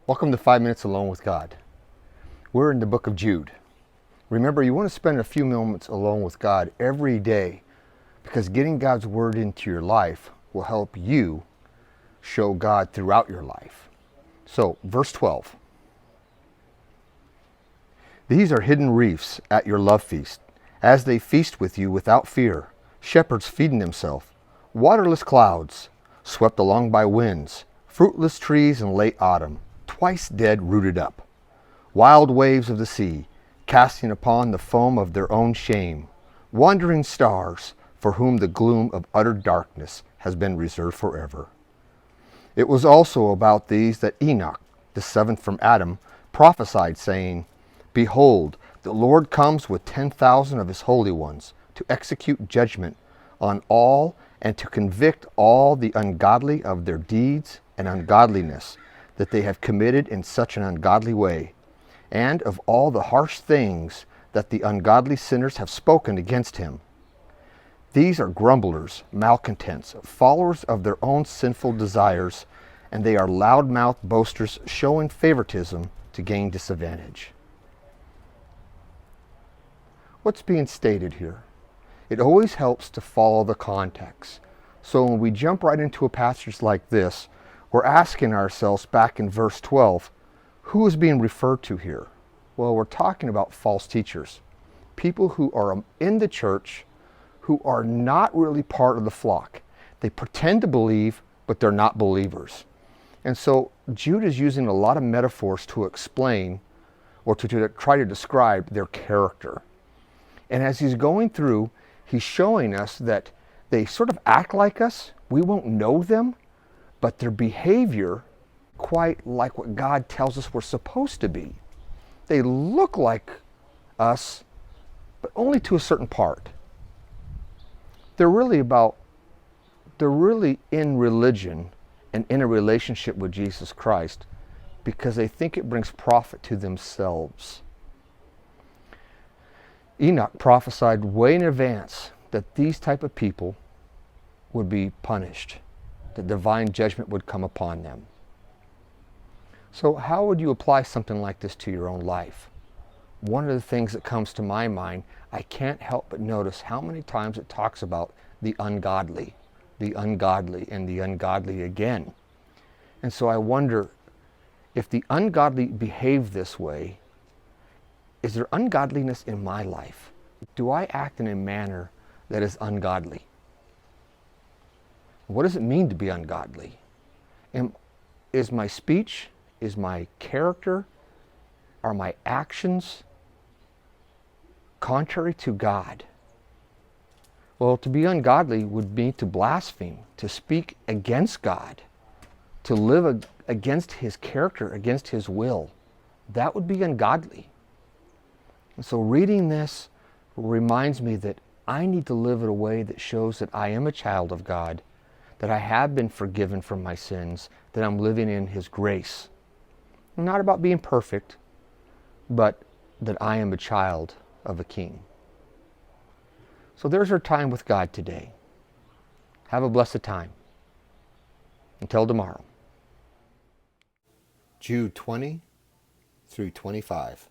Welcome to 5 Minutes Alone with God. We're in the book of Jude. Remember, you want to spend a few moments alone with God every day because getting God's word into your life will help you show God throughout your life. So, verse 12. These are hidden reefs at your love feast, as they feast with you without fear, shepherds feeding themselves, waterless clouds, swept along by winds, fruitless trees in late autumn, twice dead rooted up, wild waves of the sea, casting upon the foam of their own shame, wandering stars, for whom the gloom of utter darkness has been reserved forever. It was also about these that Enoch, the seventh from Adam, prophesied, saying, Behold, the Lord comes with 10,000 of his holy ones to execute judgment on all and to convict all the ungodly of their deeds and ungodliness that they have committed in such an ungodly way, and of all the harsh things that the ungodly sinners have spoken against him. These are grumblers, malcontents, followers of their own sinful desires, and they are loud-mouthed boasters showing favoritism to gain disadvantage. What's being stated here? It always helps to follow the context. So when we jump right into a passage like this, we're asking ourselves back in verse 12, who is being referred to here? Well, we're talking about false teachers, people who are in the church who are not really part of the flock. They pretend to believe, but they're not believers. And so Jude is using a lot of metaphors to explain or to try to describe their character. And as he's going through, he's showing us that they sort of act like us. We won't know them, but their behavior quite like what God tells us we're supposed to be. They look like us, but only to a certain part. They're really in religion and in a relationship with Jesus Christ because they think it brings profit to themselves. Enoch prophesied way in advance that these type of people would be punished, that divine judgment would come upon them. So how would you apply something like this to your own life? One of the things that comes to my mind, I can't help but notice how many times it talks about the ungodly, and the ungodly again. And so I wonder, if the ungodly behave this way, is there ungodliness in my life? Do I act in a manner that is ungodly? What does it mean to be ungodly? Is my speech, is my character, are my actions contrary to God? Well, to be ungodly would be to blaspheme, to speak against God, to live against his character, against his will. That would be ungodly. And so reading this reminds me that I need to live in a way that shows that I am a child of God, that I have been forgiven from my sins, that I'm living in his grace. Not about being perfect, but that I am a child of a king. So there's our time with God today. Have a blessed time. Until tomorrow. Jude 20 through 25.